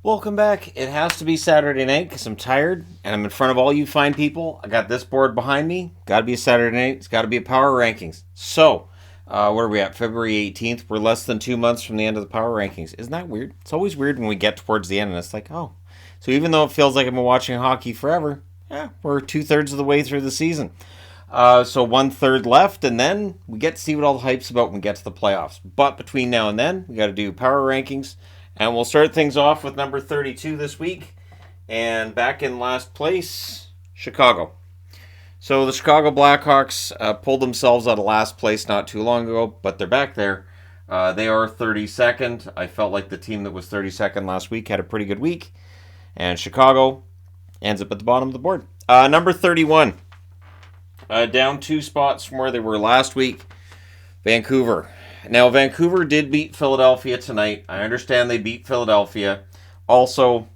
Welcome back. It has to be Saturday night because I'm tired and I'm in front of all you fine people. I got this board behind me. Got to be a Saturday night. It's got to be a power rankings. So, where are we at? February 18th. We're less than 2 months from the end of the power rankings. Isn't that weird? It's always weird when we get towards the end and it's like, oh. So even though it feels like I've been watching hockey forever, yeah, we're 2/3 of the way through the season. So 1/3 left, and then we get to see what all the hype's about when we get to the playoffs. But between now and then, we got to do power rankings. And we'll start things off with number 32 this week. And back in last place, Chicago. So the Chicago Blackhawks pulled themselves out of last place not too long ago, but they're back there. They are 32nd. I felt like the team that was 32nd last week had a pretty good week. And Chicago ends up at the bottom of the board. Number 31. Down 2 spots from where they were last week. Vancouver. Now, Vancouver did beat Philadelphia tonight. I understand they beat Philadelphia. Also,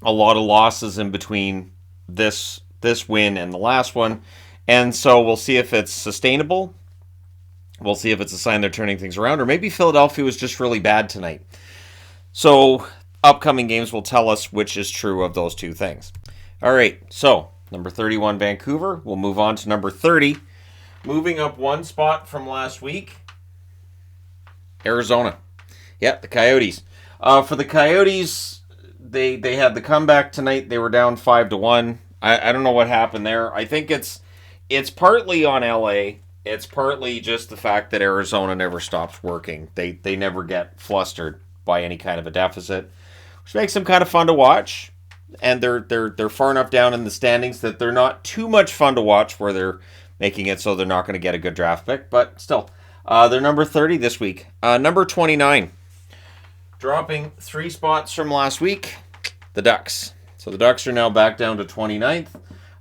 a lot of losses in between this win and the last one. And so we'll see if it's sustainable. We'll see if it's a sign they're turning things around. Or maybe Philadelphia was just really bad tonight. So upcoming games will tell us which is true of those two things. All right, so number 31, Vancouver. We'll move on to number 30. Moving up 1 spot from last week, Arizona. Yeah, the Coyotes. For the Coyotes, they had the comeback tonight. They were down 5-1. I don't know what happened there. I think it's partly on LA. It's partly just the fact that Arizona never stops working. They never get flustered by any kind of a deficit, which makes them kind of fun to watch. And they're far enough down in the standings that they're not too much fun to watch where they're making it so they're not going to get a good draft pick. But still, they're number 30 this week. Number 29, dropping 3 spots from last week, the Ducks. So the Ducks are now back down to 29th.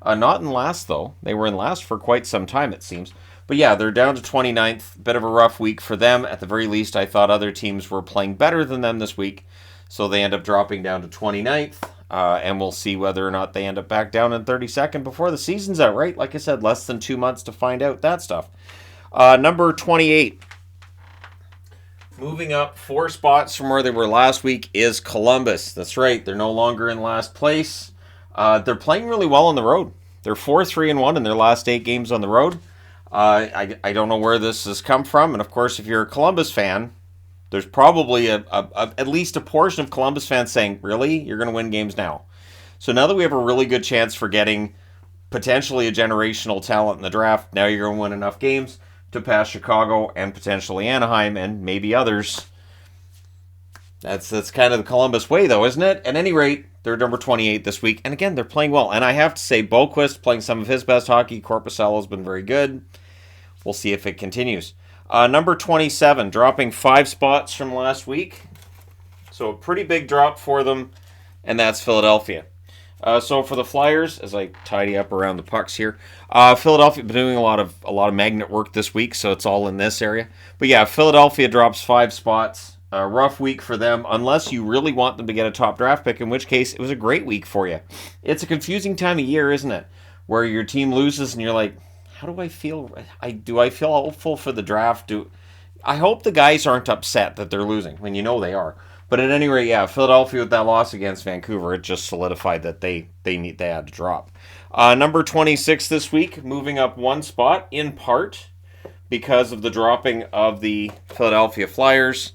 Not in last, though. They were in last for quite some time, it seems. But yeah, they're down to 29th. Bit of a rough week for them. At the very least, I thought other teams were playing better than them this week. So they end up dropping down to 29th. And we'll see whether or not they end up back down in 32nd before the season's out, right? Like I said, less than 2 months to find out that stuff. Number 28. Moving up 4 spots from where they were last week is Columbus. That's right. They're no longer in last place. They're playing really well on the road. They're 4-3-1 in their last 8 games on the road. I don't know where this has come from. And, of course, if you're a Columbus fan, there's probably at least a portion of Columbus fans saying, really? You're going to win games now? So now that we have a really good chance for getting potentially a generational talent in the draft, now you're going to win enough games to pass Chicago and potentially Anaheim and maybe others. That's kind of the Columbus way, though, isn't it? At any rate, they're number 28 this week. And again, they're playing well. And I have to say, Boquist playing some of his best hockey. Korpisalo's been very good. We'll see if it continues. Number 27, dropping 5 spots from last week. So a pretty big drop for them, and that's Philadelphia. So for the Flyers, as I tidy up around the pucks here, Philadelphia been doing a lot of magnet work this week, so it's all in this area. But yeah, Philadelphia drops 5 spots. A rough week for them, unless you really want them to get a top draft pick, in which case it was a great week for you. It's a confusing time of year, isn't it? Where your team loses and you're like, how do I feel? Do I feel hopeful for the draft? I hope the guys aren't upset that they're losing when you know they are. But at any rate, yeah, Philadelphia with that loss against Vancouver, it just solidified that they had to drop. Number 26 this week, moving up 1 spot, in part because of the dropping of the Philadelphia Flyers,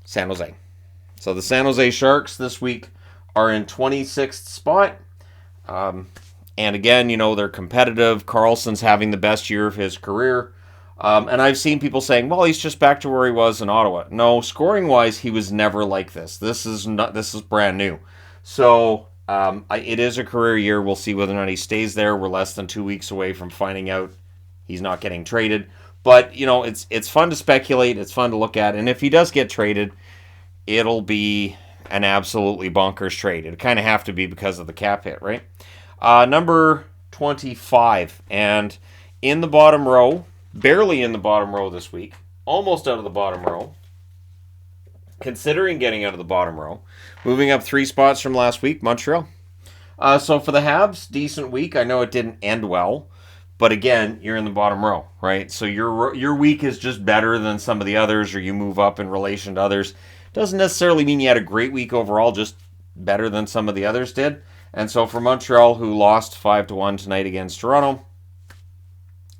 San Jose. So the San Jose Sharks this week are in 26th spot. And again, they're competitive. Carlson's having the best year of his career. And I've seen people saying, well, he's just back to where he was in Ottawa. No, scoring-wise, he was never like this. This is brand new. So it is a career year. We'll see whether or not he stays there. We're less than 2 weeks away from finding out he's not getting traded. But, it's fun to speculate. It's fun to look at. And if he does get traded, it'll be an absolutely bonkers trade. It'd kind of have to be because of the cap hit, right? Number 25, and in the bottom row, barely in the bottom row this week, almost out of the bottom row, considering getting out of the bottom row, moving up 3 spots from last week, Montreal. So for the Habs, decent week. I know it didn't end well, but again, you're in the bottom row, right? So your week is just better than some of the others, or you move up in relation to others. Doesn't necessarily mean you had a great week overall, just better than some of the others did. And so for Montreal, who lost 5-1 tonight against Toronto,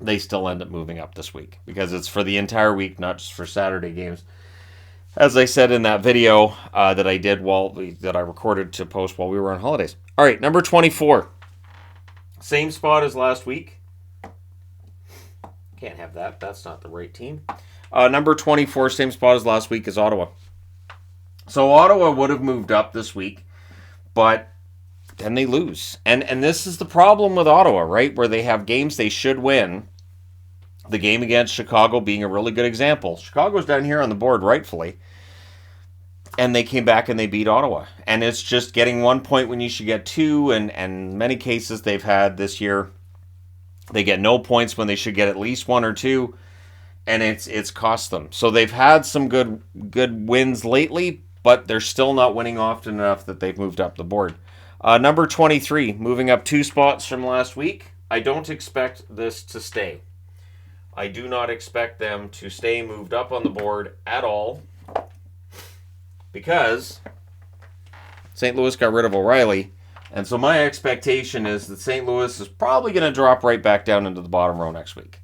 they still end up moving up this week because it's for the entire week, not just for Saturday games. As I said in that video that I did that I recorded to post while we were on holidays. All right, number 24. Same spot as last week. Can't have that. That's not the right team. Number 24, same spot as last week, is Ottawa. So Ottawa would have moved up this week, but then they lose. And this is the problem with Ottawa, right? Where they have games they should win. The game against Chicago being a really good example. Chicago's down here on the board rightfully. And they came back and they beat Ottawa. And it's just getting 1 point when you should get 2. And many cases they've had this year, they get no points when they should get at least 1 or 2. And it's cost them. So they've had some good wins lately, but they're still not winning often enough that they've moved up the board. Number 23, moving up 2 spots from last week. I don't expect this to stay. I do not expect them to stay moved up on the board at all because St. Louis got rid of O'Reilly. And so my expectation is that St. Louis is probably going to drop right back down into the bottom row next week.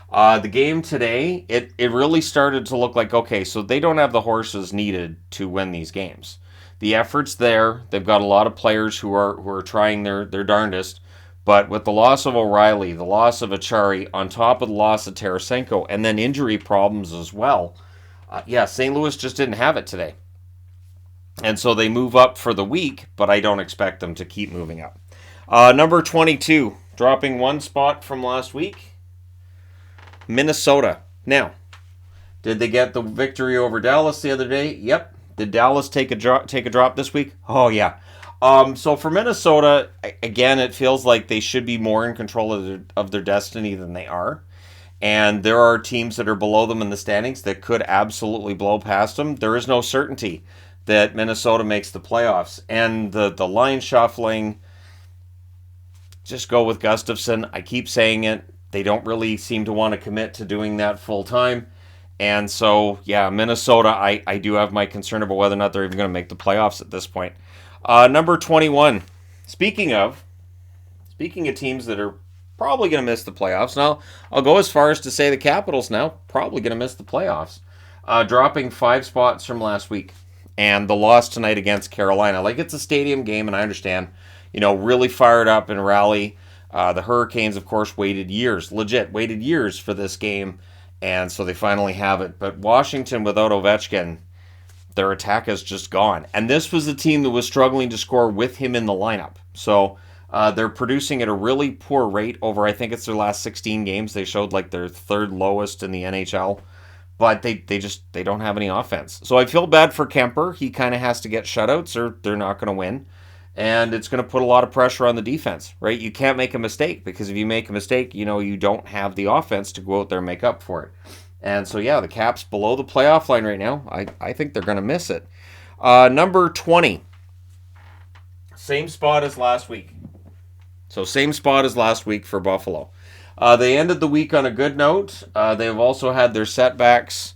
The game today, it really started to look like, okay, so they don't have the horses needed to win these games. The effort's there. They've got a lot of players who are trying their darndest. But with the loss of O'Reilly, the loss of Achari, on top of the loss of Tarasenko, and then injury problems as well, St. Louis just didn't have it today. And so they move up for the week, but I don't expect them to keep moving up. Number 22, dropping 1 spot from last week, Minnesota. Now, did they get the victory over Dallas the other day? Yep. Did Dallas take a drop this week? Oh, yeah. So for Minnesota, again, it feels like they should be more in control of their destiny than they are. And there are teams that are below them in the standings that could absolutely blow past them. There is no certainty that Minnesota makes the playoffs. And the line shuffling, just go with Gustafsson. I keep saying it. They don't really seem to want to commit to doing that full time. And so, Minnesota, I do have my concern about whether or not they're even going to make the playoffs at this point. Number 21. Speaking of teams that are probably going to miss the playoffs. Now, I'll go as far as to say the Capitals now probably going to miss the playoffs. Dropping 5 spots from last week. And the loss tonight against Carolina. Like, it's a stadium game, and I understand. Really fired up and rally. The Hurricanes, of course, waited years for this game. And so they finally have it. But Washington, without Ovechkin, their attack is just gone. And this was a team that was struggling to score with him in the lineup. So they're producing at a really poor rate over, I think it's their last 16 games. They showed like their 3rd lowest in the NHL. But they don't have any offense. So I feel bad for Kemper. He kind of has to get shutouts or they're not going to win. And it's going to put a lot of pressure on the defense, right? You can't make a mistake because if you make a mistake, you don't have the offense to go out there and make up for it. And so, the Caps below the playoff line right now. I think they're going to miss it. Number 20. Same spot as last week. So same spot as last week for Buffalo. They ended the week on a good note. They've also had their setbacks.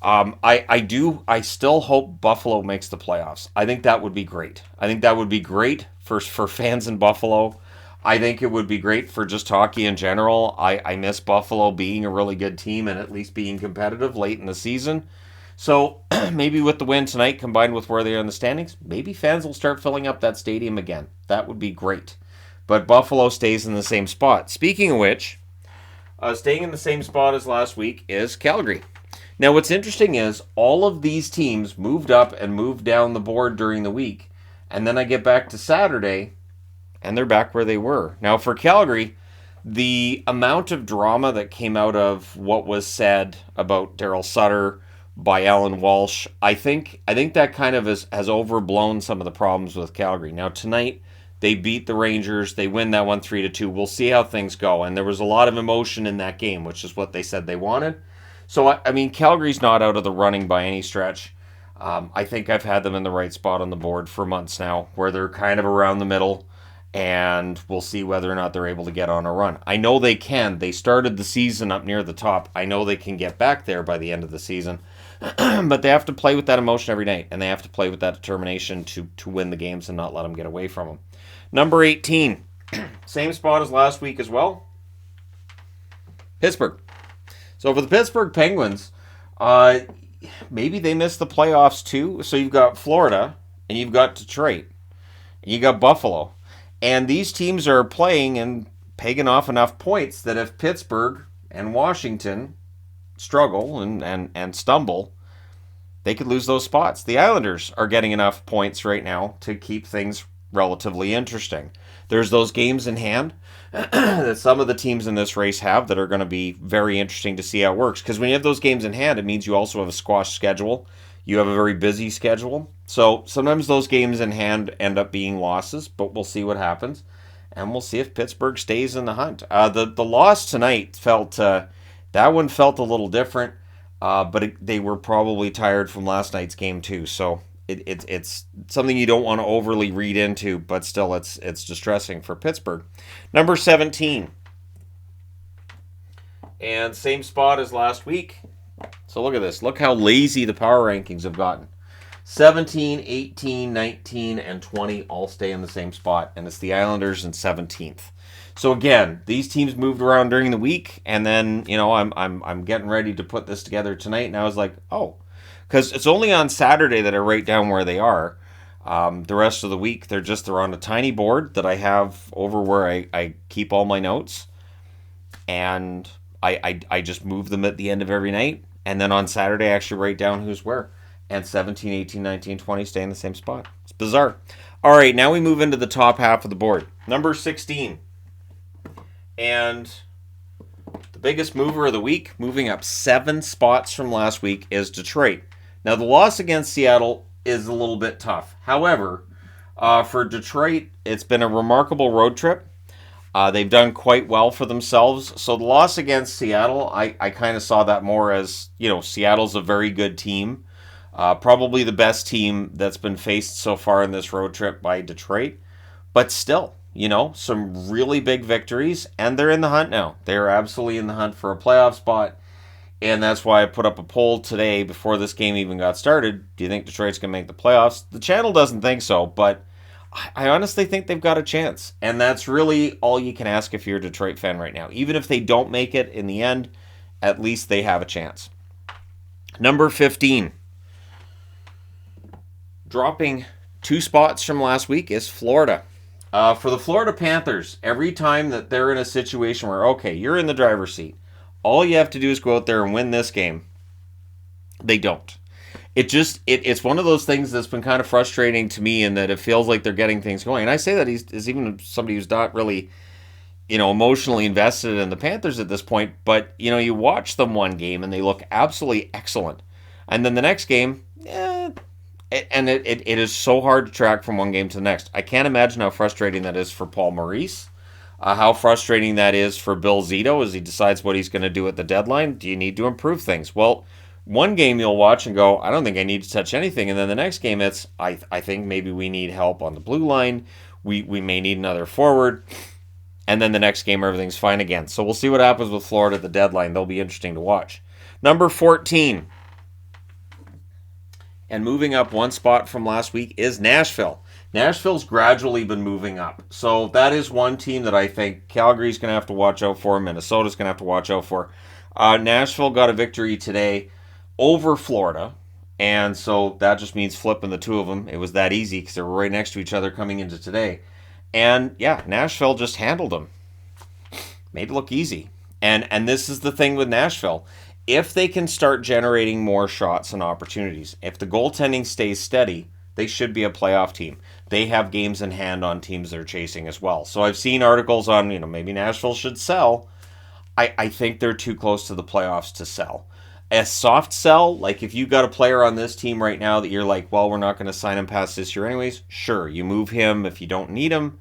I still hope Buffalo makes the playoffs. I think that would be great. I think that would be great for fans in Buffalo. I think it would be great for just hockey in general. I miss Buffalo being a really good team and at least being competitive late in the season. So maybe with the win tonight combined with where they are in the standings, maybe fans will start filling up that stadium again. That would be great. But Buffalo stays in the same spot. Speaking of which, staying in the same spot as last week is Calgary. Now, what's interesting is all of these teams moved up and moved down the board during the week. And then I get back to Saturday, and they're back where they were. Now, for Calgary, the amount of drama that came out of what was said about Daryl Sutter by Alan Walsh, I think that kind of has overblown some of the problems with Calgary. Now, tonight, they beat the Rangers. They win that one 3-2. We'll see how things go. And there was a lot of emotion in that game, which is what they said they wanted. So, I mean, Calgary's not out of the running by any stretch. I think I've had them in the right spot on the board for months now, where they're kind of around the middle, and we'll see whether or not they're able to get on a run. I know they can. They started the season up near the top. I know they can get back there by the end of the season. But they have to play with that emotion every night, and they have to play with that determination to win the games and not let them get away from them. Number 18, same spot as last week as well, Pittsburgh. So for the Pittsburgh Penguins, maybe they missed the playoffs too. So you've got Florida, and you've got Detroit, and you got Buffalo. And these teams are playing and pegging off enough points that if Pittsburgh and Washington struggle and stumble, they could lose those spots. The Islanders are getting enough points right now to keep things relatively interesting. There's those games in hand that some of the teams in this race have that are going to be very interesting to see how it works. Because when you have those games in hand, it means you also have a squash schedule. You have a very busy schedule. So sometimes those games in hand end up being losses, but we'll see what happens. And we'll see if Pittsburgh stays in the hunt. The loss tonight that one felt a little different, but they were probably tired from last night's game too. So it's something you don't want to overly read into, but still it's distressing for Pittsburgh. Number 17. And same spot as last week. So look at this. Look how lazy the power rankings have gotten. 17, 18, 19, and 20 all stay in the same spot, and it's the Islanders in 17th. So again, these teams moved around during the week, and then I'm getting ready to put this together tonight, and I was like, oh, because it's only on Saturday that I write down where they are. The rest of the week, they're on a tiny board that I have over where I keep all my notes, and I just move them at the end of every night, and then on Saturday I actually write down who's where. And 17, 18, 19, 20 stay in the same spot. It's bizarre. All right, now we move into the top half of the board. Number 16. And the biggest mover of the week, moving up 7 spots from last week, is Detroit. Now, the loss against Seattle is a little bit tough. However, for Detroit, it's been a remarkable road trip. They've done quite well for themselves. So the loss against Seattle, I kind of saw that more as, Seattle's a very good team. Probably the best team that's been faced so far in this road trip by Detroit. But still, some really big victories, and they're in the hunt now. They're absolutely in the hunt for a playoff spot, and that's why I put up a poll today before this game even got started. Do you think Detroit's going to make the playoffs? The channel doesn't think so, but I honestly think they've got a chance, and that's really all you can ask if you're a Detroit fan right now. Even if they don't make it in the end, at least they have a chance. Number 15. Dropping 2 spots from last week is Florida. For the Florida Panthers, every time that they're in a situation where, okay, you're in the driver's seat, all you have to do is go out there and win this game, they don't. It's one of those things that's been kind of frustrating to me in that it feels like they're getting things going. And I say that he's even somebody who's not really, emotionally invested in the Panthers at this point, but, you watch them one game and they look absolutely excellent. And then the next game, and it is so hard to track from one game to the next. I can't imagine how frustrating that is for Paul Maurice. How frustrating that is for Bill Zito as he decides what he's going to do at the deadline. Do you need to improve things? Well, one game you'll watch and go, I don't think I need to touch anything. And then the next game, it's, I think maybe we need help on the blue line. We may need another forward. And then the next game, everything's fine again. So we'll see what happens with Florida at the deadline. They'll be interesting to watch. Number 14. And moving up 1 spot from last week is Nashville. Nashville's gradually been moving up. So that is one team that I think Calgary's going to have to watch out for. Minnesota's going to have to watch out for. Nashville got a victory today over Florida. And so that just means flipping the two of them. It was that easy because they were right next to each other coming into today. And yeah, Nashville just handled them. Made it look easy. And this is the thing with Nashville. If they can start generating more shots and opportunities, if the goaltending stays steady, they should be a playoff team. They have games in hand on teams they're chasing as well. So I've seen articles on, maybe Nashville should sell. I think they're too close to the playoffs to sell. A soft sell, like if you got a player on this team right now that you're like, well, we're not going to sign him past this year anyways, sure, you move him if you don't need him.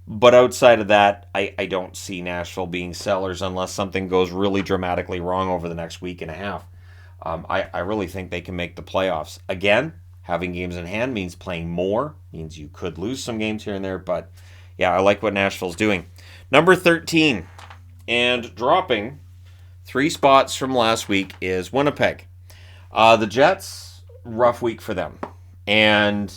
But outside of that, I don't see Nashville being sellers unless something goes really dramatically wrong over the next week and a half. I really think they can make the playoffs. Again, having games in hand means playing more, means you could lose some games here and there. But yeah, I like what Nashville's doing. Number 13, and dropping 3 spots from last week is Winnipeg. The Jets, rough week for them. And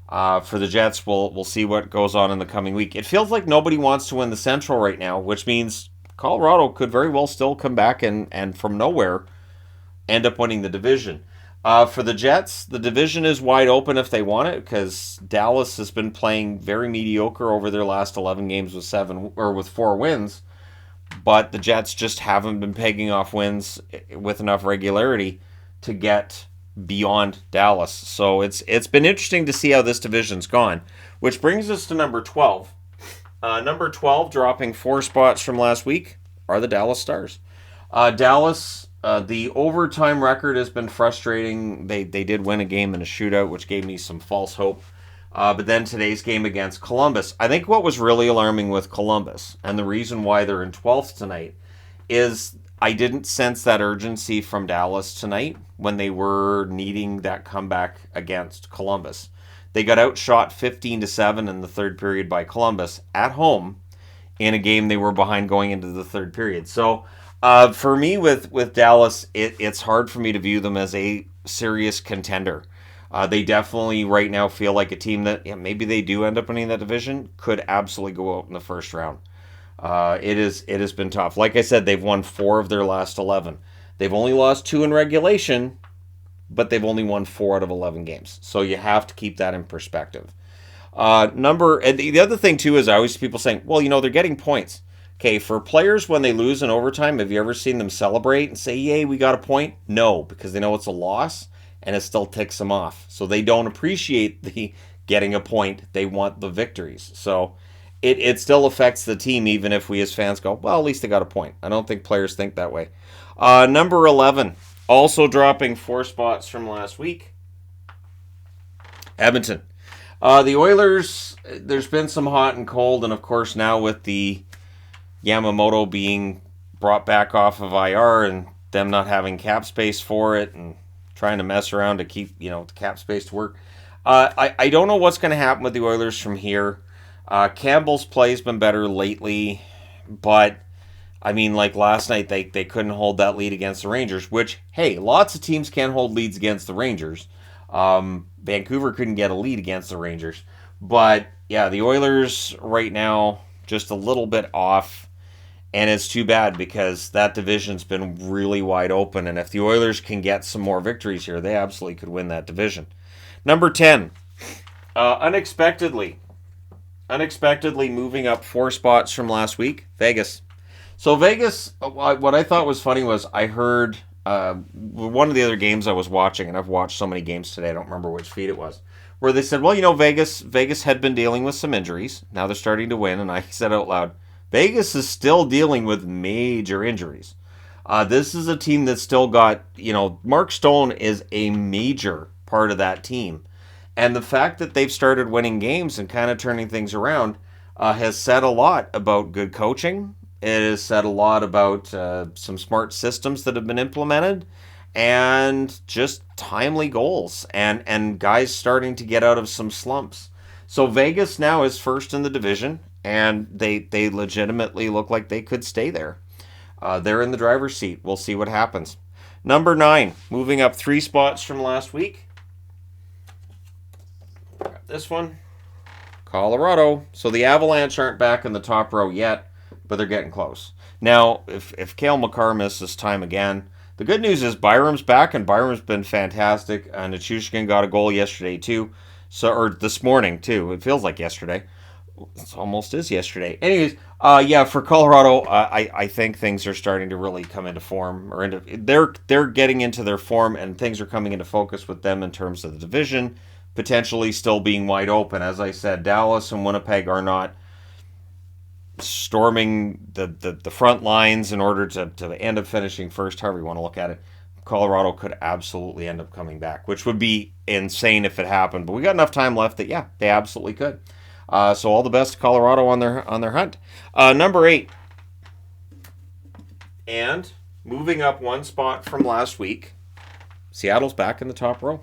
for the Jets, we'll see what goes on in the coming week. It feels like nobody wants to win the Central right now, which means Colorado could very well still come back and from nowhere end up winning the division. For the Jets, the division is wide open if they want it because Dallas has been playing very mediocre over their last 11 games with 4 wins, but the Jets just haven't been pegging off wins with enough regularity to get beyond Dallas. So it's been interesting to see how this division's gone, which brings us to number 12. Number 12, dropping 4 spots from last week, are the Dallas Stars. Dallas, the overtime record has been frustrating. They did win a game in a shootout, which gave me some false hope. But then today's game against Columbus. I think what was really alarming with Columbus, and the reason why they're in 12th tonight, is I didn't sense that urgency from Dallas tonight when they were needing that comeback against Columbus. They got outshot 15-7 in the third period by Columbus at home in a game they were behind going into the third period. So for me with Dallas, it's hard for me to view them as a serious contender. They definitely right now feel like a team that maybe they do end up winning that division, could absolutely go out in the first round. It has been tough. Like I said, they've won 4 of their last 11. They've only lost 2 in regulation, but they've only won 4 out of 11 games. So you have to keep that in perspective. And the other thing too is I always see people saying, well, they're getting points. Okay, for players when they lose in overtime, have you ever seen them celebrate and say, yay, we got a point? No, because they know it's a loss and it still ticks them off. So they don't appreciate the getting a point. They want the victories. So it still affects the team, even if we as fans go, well, at least they got a point. I don't think players think that way. Number 11, also dropping 4 spots from last week, Edmonton. The Oilers, there's been some hot and cold, and of course now with the Yamamoto being brought back off of IR and them not having cap space for it and trying to mess around to keep, the cap space to work. I don't know what's going to happen with the Oilers from here. Campbell's play's been better lately, but like last night, they couldn't hold that lead against the Rangers, which, hey, lots of teams can't hold leads against the Rangers. Vancouver couldn't get a lead against the Rangers. But, yeah, the Oilers right now, just a little bit off, and it's too bad because that division's been really wide open, and if the Oilers can get some more victories here, they absolutely could win that division. Number 10, unexpectedly moving up 4 spots from last week, Vegas. So Vegas, what I thought was funny was I heard one of the other games I was watching, and I've watched so many games today, I don't remember which feed it was, where they said, well, Vegas had been dealing with some injuries. Now they're starting to win, and I said out loud, Vegas is still dealing with major injuries. This is a team that's still got, Mark Stone is a major part of that team. And the fact that they've started winning games and kind of turning things around has said a lot about good coaching. It has said a lot about some smart systems that have been implemented and just timely goals and guys starting to get out of some slumps. So Vegas now is first in the division, and they legitimately look like they could stay there. They're in the driver's seat. We'll see what happens. Number 9, moving up 3 spots from last week. Got this one, Colorado. So the Avalanche aren't back in the top row yet, but they're getting close. Now, if Cale Makar misses time again, the good news is Byram's back, and Byram's been fantastic. Nichushkin got a goal yesterday too, or this morning too. It feels like yesterday. It almost is yesterday. Anyways, for Colorado, I think things are starting to really come into form, or they're getting into their form, and things are coming into focus with them in terms of the division, potentially still being wide open. As I said, Dallas and Winnipeg are not storming the front lines in order to end up finishing first, however you want to look at it. Colorado could absolutely end up coming back, which would be insane if it happened. But we got enough time left that, they absolutely could. So all the best to Colorado on their hunt. Number 8. And moving up 1 spot from last week, Seattle's back in the top row.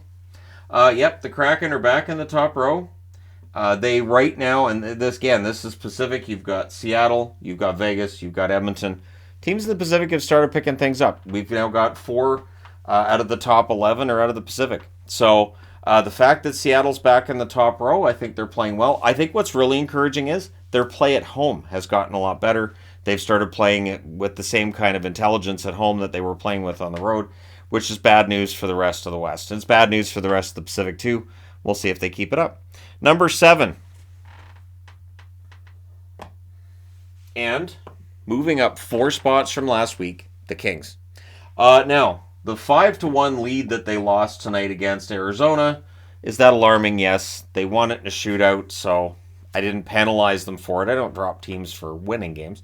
The Kraken are back in the top row. They right now, and this is Pacific, you've got Seattle, you've got Vegas, you've got Edmonton. Teams in the Pacific have started picking things up. We've now got 4 out of the top 11 or out of the Pacific. So the fact that Seattle's back in the top row, I think they're playing well. I think what's really encouraging is their play at home has gotten a lot better. They've started playing it with the same kind of intelligence at home that they were playing with on the road, which is bad news for the rest of the West. And it's bad news for the rest of the Pacific, too. We'll see if they keep it up. Number 7. And moving up 4 spots from last week, the Kings. Now, the 5-1 lead that they lost tonight against Arizona, is that alarming? Yes. They won it in a shootout, so I didn't penalize them for it. I don't drop teams for winning games.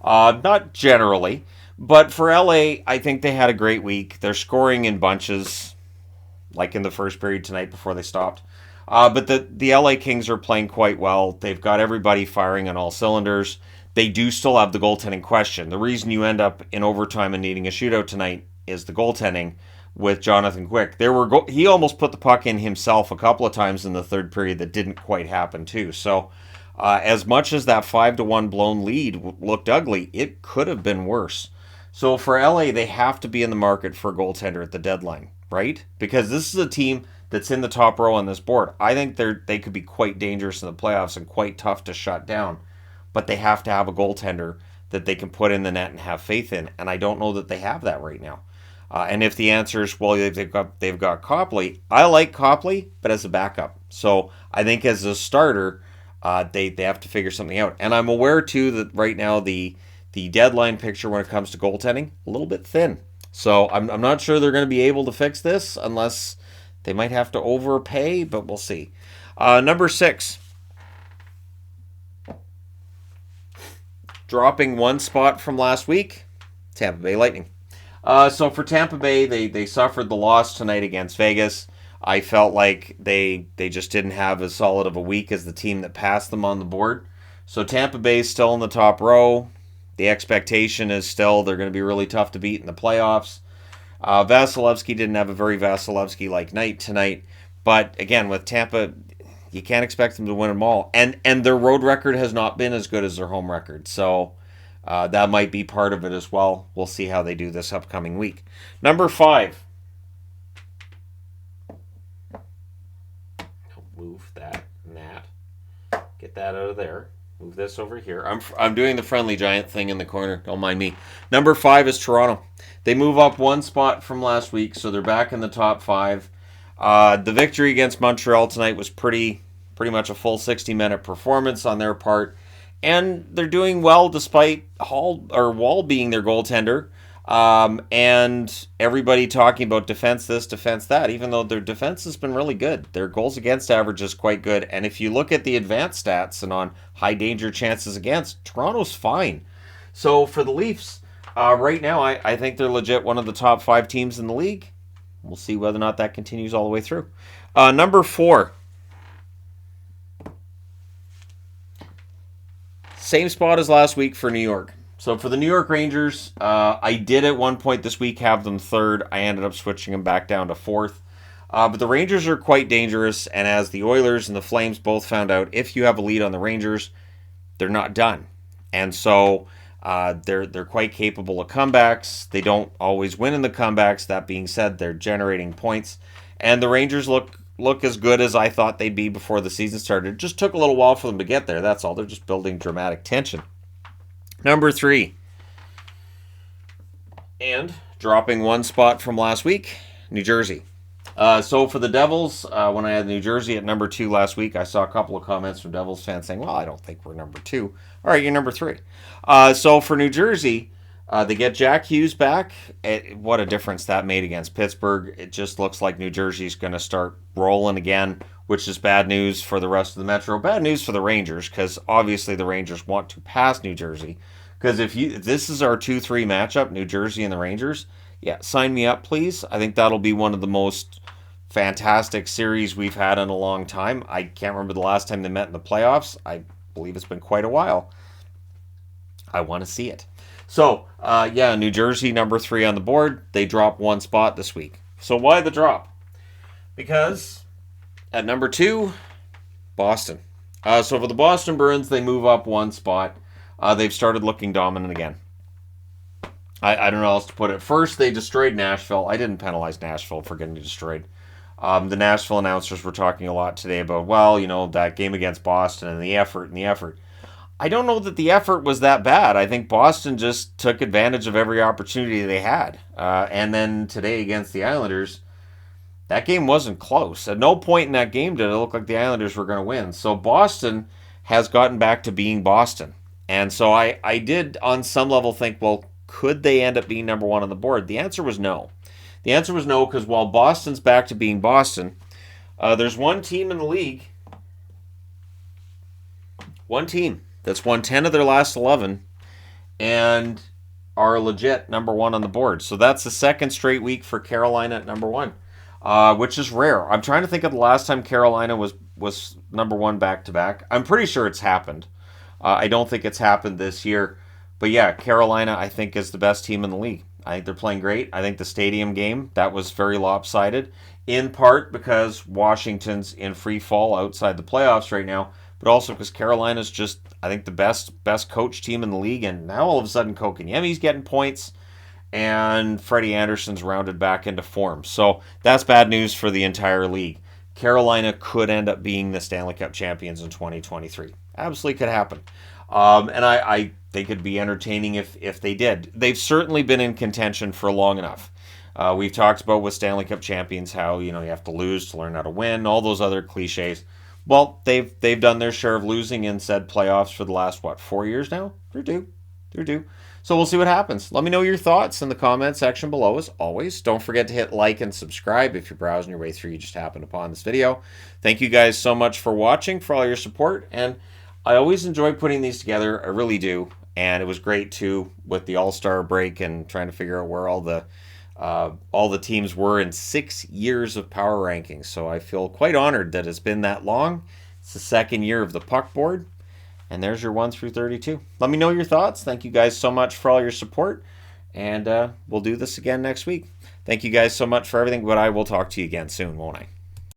Not generally. But for LA, I think they had a great week. They're scoring in bunches, like in the first period tonight before they stopped. But the LA Kings are playing quite well. They've got everybody firing on all cylinders. They do still have the goaltending question. The reason you end up in overtime and needing a shootout tonight is the goaltending with Jonathan Quick. He almost put the puck in himself a couple of times in the third period that didn't quite happen too. So as much as that 5-1 blown lead looked ugly, it could have been worse. So for LA, they have to be in the market for a goaltender at the deadline, right? Because this is a team that's in the top row on this board. I think they could be quite dangerous in the playoffs and quite tough to shut down. But they have to have a goaltender that they can put in the net and have faith in. And I don't know that they have that right now. And if the answer is, well, they've got Copley, I like Copley, but as a backup. So I think as a starter, they have to figure something out. And I'm aware, too, that right now the deadline picture when it comes to goaltending, a little bit thin. So I'm not sure they're going to be able to fix this unless they might have to overpay, but we'll see. Number 6. Dropping 1 spot from last week, Tampa Bay Lightning. So for Tampa Bay, they suffered the loss tonight against Vegas. I felt like they just didn't have as solid of a week as the team that passed them on the board. So Tampa Bay is still in the top row. The expectation is still they're going to be really tough to beat in the playoffs. Vasilevsky didn't have a very Vasilevsky-like night tonight. But again, with Tampa, you can't expect them to win them all. And their road record has not been as good as their home record. So that might be part of it as well. We'll see how they do this upcoming week. Number 5. Move that and that. Get that out of there. Move this over here. I'm doing the friendly giant thing in the corner. Don't mind me. Number 5 is Toronto. They move up 1 spot from last week, so they're back in the top 5. The victory against Montreal tonight was pretty much a full 60-minute performance on their part. And they're doing well despite Wall being their goaltender. And everybody talking about defense this, defense that, even though their defense has been really good. Their goals against average is quite good. And if you look at the advanced stats and on high danger chances against, Toronto's fine. So for the Leafs, right now, I think they're legit one of the top 5 teams in the league. We'll see whether or not that continues all the way through. Number 4. Same spot as last week for New York. So for the New York Rangers, I did at one point this week have them 3rd. I ended up switching them back down to 4th. But the Rangers are quite dangerous, and as the Oilers and the Flames both found out, if you have a lead on the Rangers, they're not done. And so they're quite capable of comebacks. They don't always win in the comebacks. That being said, they're generating points. And the Rangers look as good as I thought they'd be before the season started. It just took a little while for them to get there. That's all. They're just building dramatic tension. Number 3. And dropping 1 spot from last week, New Jersey. So for the Devils, when I had New Jersey at number 2 last week, I saw a couple of comments from Devils fans saying, well, I don't think we're number 2. All right, you're number 3. So for New Jersey, they get Jack Hughes back. What a difference that made against Pittsburgh. It just looks like New Jersey's going to start rolling again, which is bad news for the rest of the Metro. Bad news for the Rangers, because obviously the Rangers want to pass New Jersey. Because if this is our 2-3 matchup, New Jersey and the Rangers, yeah, sign me up, please. I think that'll be one of the most fantastic series we've had in a long time. I can't remember the last time they met in the playoffs. I believe it's been quite a while. I want to see it. So, New Jersey, number 3 on the board. They drop 1 spot this week. So why the drop? Because at number 2, Boston. So for the Boston Bruins, they move up 1 spot. They've started looking dominant again. I don't know how else to put it. First, they destroyed Nashville. I didn't penalize Nashville for getting destroyed. The Nashville announcers were talking a lot today about, well, that game against Boston and the effort and the effort. I don't know that the effort was that bad. I think Boston just took advantage of every opportunity they had. And then today against the Islanders, that game wasn't close. At no point in that game did it look like the Islanders were going to win. So Boston has gotten back to being Boston. And so I did, on some level, think, well, could they end up being number one on the board? The answer was no. The answer was no, because while Boston's back to being Boston, there's one team in the league, one team that's won 10 of their last 11 and are legit number one on the board. So that's the second straight week for Carolina at number one, which is rare. I'm trying to think of the last time Carolina was number one back to back. I'm pretty sure it's happened. I don't think it's happened this year. But yeah, Carolina, I think, is the best team in the league. I think they're playing great. I think the stadium game, that was very lopsided, in part because Washington's in free fall outside the playoffs right now, but also because Carolina's just, I think, the best coach team in the league. And now all of a sudden, Kokaniemi's getting points, and Freddie Anderson's rounded back into form. So that's bad news for the entire league. Carolina could end up being the Stanley Cup champions in 2023. Absolutely could happen. And I they could be entertaining if they did. They've certainly been in contention for long enough. We've talked about with Stanley Cup champions how you have to lose to learn how to win, all those other cliches. Well, they've done their share of losing in said playoffs for the last 4 years now. They're due. So we'll see what happens. Let me know your thoughts in the comment section below. As always, don't forget to hit like and subscribe if you're browsing your way through. You just happened upon this video. Thank you guys so much for watching, for all your support, and I always enjoy putting these together. I really do. And it was great too with the All-Star break and trying to figure out where all the teams were in 6 years of power rankings. So I feel quite honored that it's been that long. It's the second year of the puck board. And there's your 1 through 32. Let me know your thoughts. Thank you guys so much for all your support. And we'll do this again next week. Thank you guys so much for everything. But I will talk to you again soon, won't I?